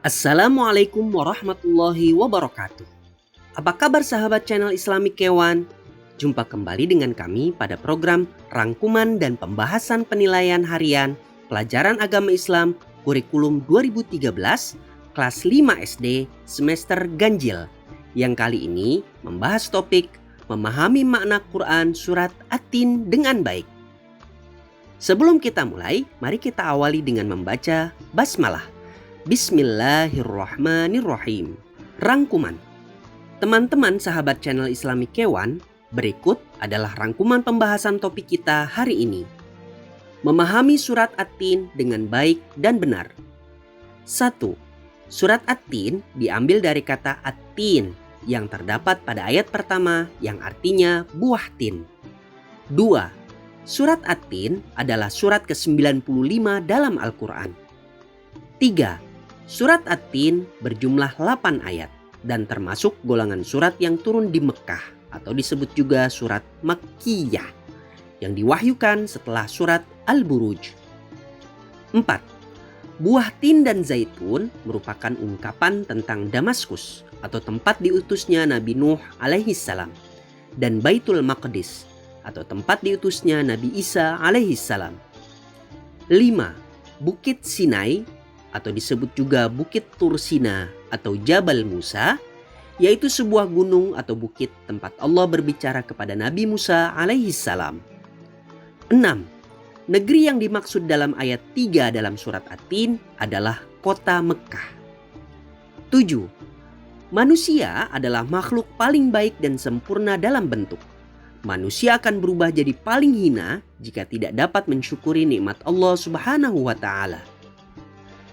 Assalamualaikum warahmatullahi wabarakatuh. Apa kabar sahabat channel Islamic Kewan? Jumpa kembali dengan kami pada program rangkuman dan pembahasan penilaian harian pelajaran agama Islam kurikulum 2013 kelas 5 SD semester ganjil, yang kali ini membahas topik memahami makna Quran surat At-Tin dengan baik. Sebelum kita mulai, mari kita awali dengan membaca basmalah. Bismillahirrahmanirrahim. Rangkuman. Teman-teman sahabat channel Islamic Kewan, berikut adalah rangkuman pembahasan topik kita hari ini. Memahami surat At-Tin dengan baik dan benar. 1. Surat At-Tin diambil dari kata At-Tin yang terdapat pada ayat pertama yang artinya buah tin. 2. Surat At-Tin adalah surat ke-95 dalam Al-Quran. 3. Surat At-Tin berjumlah 8 ayat dan termasuk golongan surat yang turun di Mekah atau disebut juga surat Makkiyah yang diwahyukan setelah surat Al-Buruj. 4. Buah tin dan zaitun merupakan ungkapan tentang Damaskus atau tempat diutusnya Nabi Nuh alaihissalam, dan Baitul Maqdis atau tempat diutusnya Nabi Isa alaihissalam. 5. Bukit Sinai atau disebut juga Bukit Tursina atau Jabal Musa, yaitu sebuah gunung atau bukit tempat Allah berbicara kepada Nabi Musa alaihissalam. 6. Negeri yang dimaksud dalam ayat 3 dalam surat At-Tin adalah kota Mekah. 7. Manusia adalah makhluk paling baik dan sempurna dalam bentuk. Manusia akan berubah jadi paling hina jika tidak dapat mensyukuri nikmat Allah Subhanahu wa Ta'ala.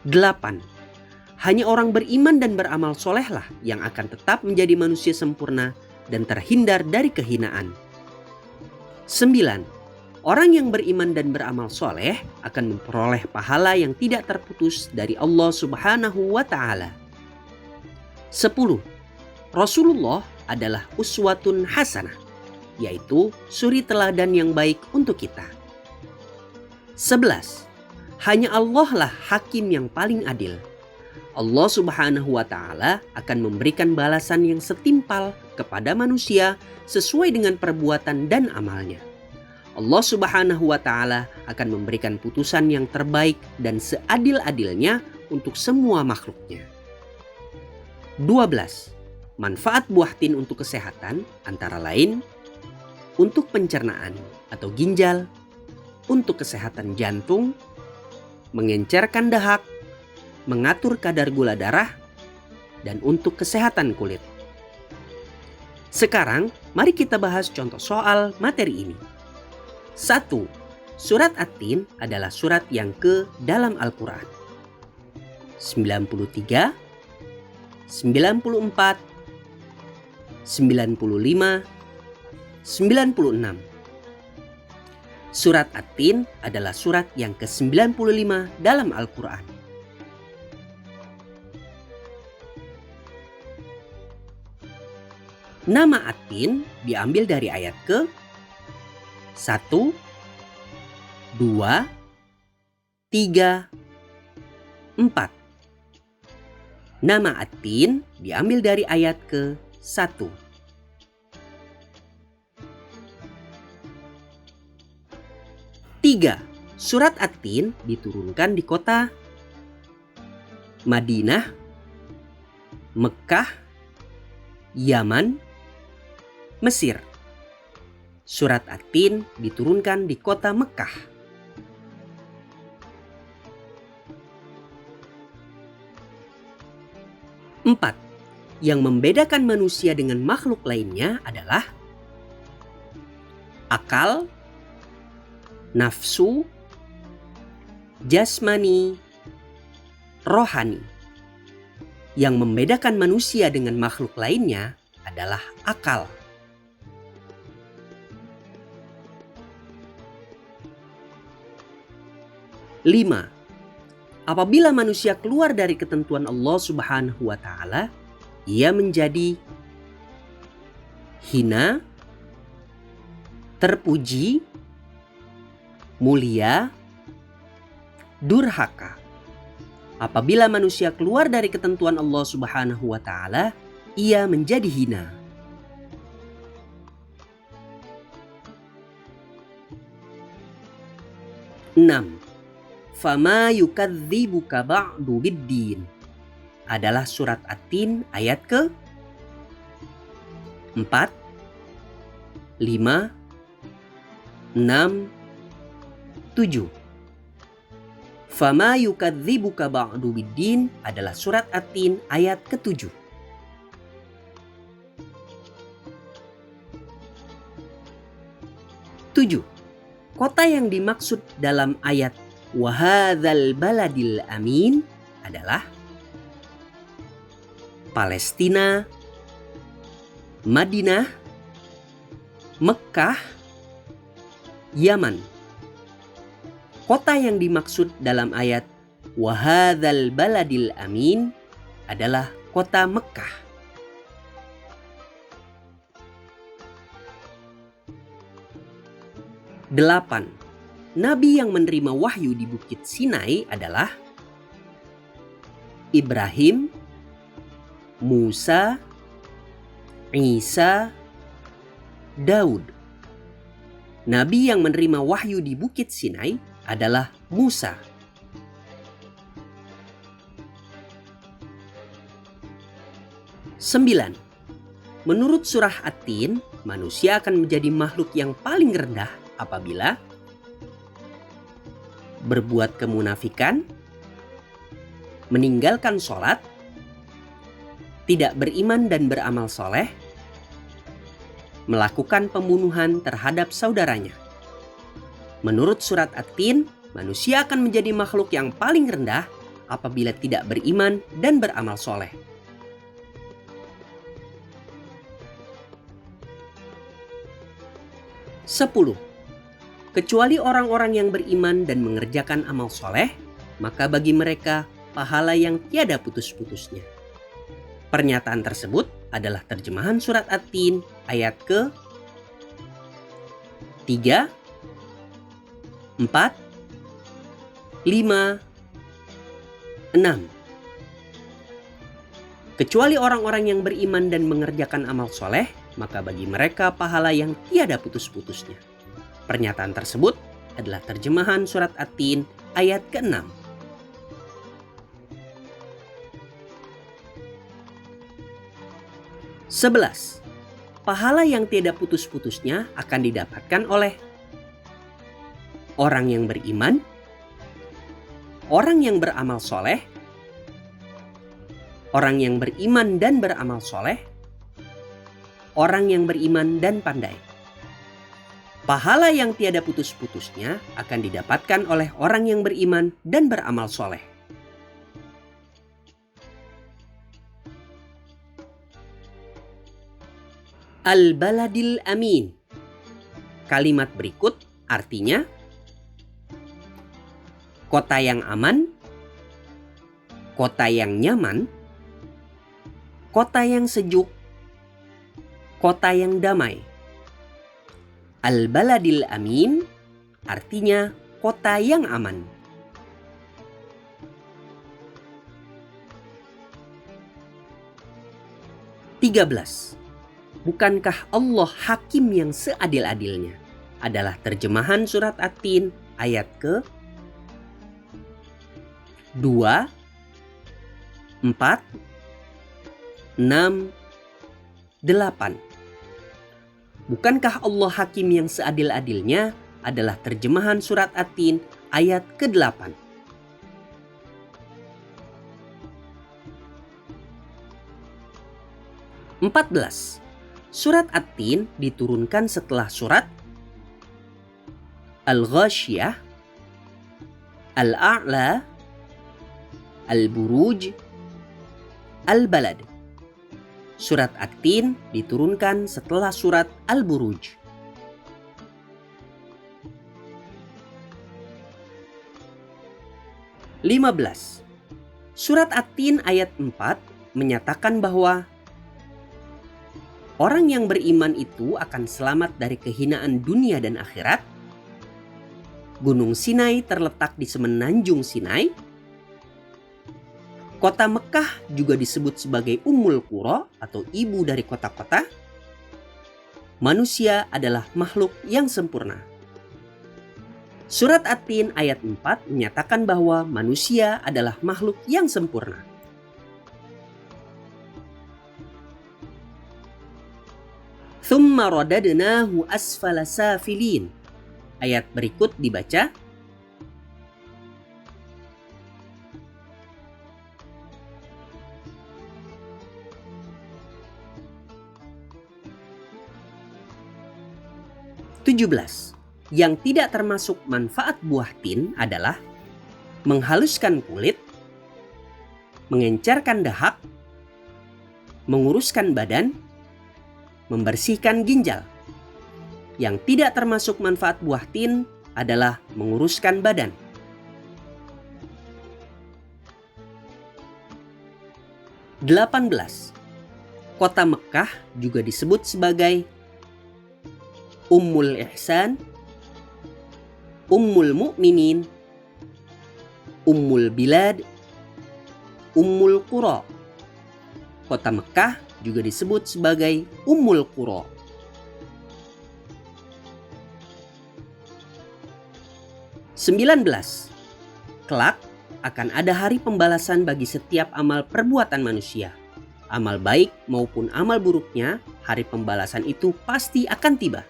8. Hanya orang beriman dan beramal solehlah yang akan tetap menjadi manusia sempurna dan terhindar dari kehinaan. 9. Orang yang beriman dan beramal soleh akan memperoleh pahala yang tidak terputus dari Allah Subhanahu wa Ta'ala. 10. Rasulullah adalah uswatun hasanah, yaitu suri teladan yang baik untuk kita. 11. Hanya Allah lah hakim yang paling adil. Allah Subhanahu wa Ta'ala akan memberikan balasan yang setimpal kepada manusia sesuai dengan perbuatan dan amalnya. Allah Subhanahu wa Ta'ala akan memberikan putusan yang terbaik dan seadil-adilnya untuk semua makhluknya. 12. Manfaat buah tin untuk kesehatan antara lain untuk pencernaan atau ginjal, untuk kesehatan jantung, mengencerkan dahak, mengatur kadar gula darah, dan untuk kesehatan kulit. Sekarang, mari kita bahas contoh soal materi ini. 1. Surat At-Tin adalah surat yang ke dalam Al-Quran. 93, 94, 95, 96. Surat At-Tin adalah surat yang ke-95 dalam Al-Quran. Nama At-Tin diambil dari ayat ke 1, 2, 3, 4. Nama At-Tin diambil dari ayat ke 1. 3. Surat At-Tin diturunkan di kota Madinah, Mekah, Yaman, Mesir. Surat At-Tin diturunkan di kota Mekah. 4. Yang membedakan manusia dengan makhluk lainnya adalah akal, nafsu, jasmani, rohani. Yang membedakan manusia dengan makhluk lainnya adalah akal. 5. Apabila manusia keluar dari ketentuan Allah Subhanahu wa Ta'ala, ia menjadi hina, terpuji, mulia, durhaka. Apabila manusia keluar dari ketentuan Allah Subhanahu wa Ta'ala, ia menjadi hina. Enam. Fama yukadzibuka ba'du biddin adalah surat At-Tin ayat ke 4, 5, 6, 7. Fama yukadzibuka ba'du biddin adalah surat At-Tin ayat ke-7. 7. Kota yang dimaksud dalam ayat wahadzal baladil amin adalah Palestina, Madinah, Mekkah, Yaman. Kota yang dimaksud dalam ayat wahadzal baladil amin adalah kota Mekkah. 8. Nabi yang menerima wahyu di Bukit Sinai adalah Ibrahim, Musa, Isa, Daud. Nabi yang menerima wahyu di Bukit Sinai adalah Musa. 9. Menurut surah At-Tin, manusia akan menjadi makhluk yang paling rendah apabila berbuat kemunafikan, meninggalkan sholat, tidak beriman dan beramal soleh, melakukan pembunuhan terhadap saudaranya. Menurut surat At-Tin, manusia akan menjadi makhluk yang paling rendah apabila tidak beriman dan beramal soleh. 10. Kecuali orang-orang yang beriman dan mengerjakan amal soleh, maka bagi mereka pahala yang tiada putus-putusnya. Pernyataan tersebut adalah terjemahan surat At-Tin ayat ke 3, 4, 5, 6. Kecuali orang-orang yang beriman dan mengerjakan amal soleh, maka bagi mereka pahala yang tiada putus-putusnya. Pernyataan tersebut adalah terjemahan surat At-Tin ayat ke-6. 11. Pahala yang tiada putus-putusnya akan didapatkan oleh orang yang beriman, orang yang beramal soleh, orang yang beriman dan beramal soleh, orang yang beriman dan pandai. Pahala yang tiada putus-putusnya akan didapatkan oleh orang yang beriman dan beramal soleh. Al-Baladil Amin. Kalimat berikut artinya kota yang aman, kota yang nyaman, kota yang sejuk, kota yang damai. Al-Baladil Amin artinya kota yang aman. (13) Bukankah Allah hakim yang seadil-adilnya? Adalah terjemahan surat At-Tin ayat ke 2, 4, 6, 8. Bukankah Allah hakim yang seadil-adilnya? Adalah terjemahan surat At-Tin ayat ke-8. (14) Surat At-Tin diturunkan setelah surat Al-Ghasyiyah, Al-A'la, Al-Buruj, Al-Balad. Surat At-Tin diturunkan setelah surat Al-Buruj. (15) Surat At-Tin ayat 4 menyatakan bahwa orang yang beriman itu akan selamat dari kehinaan dunia dan akhirat. Gunung Sinai terletak di semenanjung Sinai. Kota Mekah juga disebut sebagai Ummul Qura atau ibu dari kota-kota. Manusia adalah makhluk yang sempurna. Surat At-Tin ayat 4 menyatakan bahwa manusia adalah makhluk yang sempurna. Tsumma radadnahu asfala safilin. Ayat berikut dibaca. Yang tidak termasuk manfaat buah tin adalah menghaluskan kulit, mengencerkan dahak, menguruskan badan, membersihkan ginjal. Yang tidak termasuk manfaat buah tin adalah menguruskan badan. Kota Mekah juga disebut sebagai Ummul Ihsan, Ummul Mu'minin, Ummul Bilad, Ummul Qura. Kota Mekah juga disebut sebagai Ummul Qura. Kelak akan ada hari pembalasan bagi setiap amal perbuatan manusia. Amal baik maupun amal buruknya, hari pembalasan itu pasti akan tiba.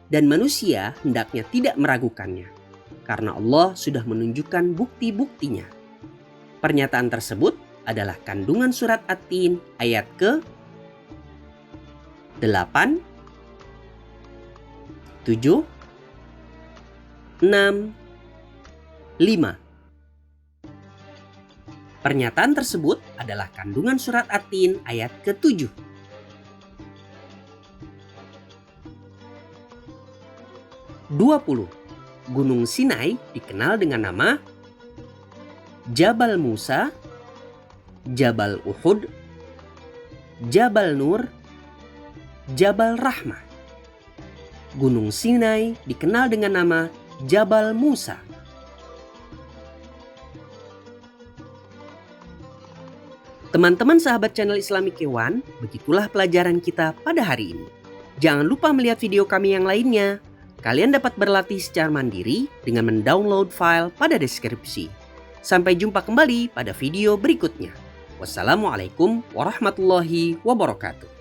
Dan manusia hendaknya tidak meragukannya, karena Allah sudah menunjukkan bukti-buktinya. Pernyataan tersebut adalah kandungan surat At-Tin ayat ke-8, 7, 6, 5. Pernyataan tersebut adalah kandungan surat At-Tin ayat ke-7. Gunung Sinai dikenal dengan nama Jabal Musa, Jabal Uhud, Jabal Nur, Jabal Rahmah. Gunung Sinai dikenal dengan nama Jabal Musa. Teman-teman sahabat channel Islami Kewan, begitulah pelajaran kita pada hari ini. Jangan lupa melihat video kami yang lainnya. Kalian dapat berlatih secara mandiri dengan mendownload file pada deskripsi. Sampai jumpa kembali pada video berikutnya. Wassalamualaikum warahmatullahi wabarakatuh.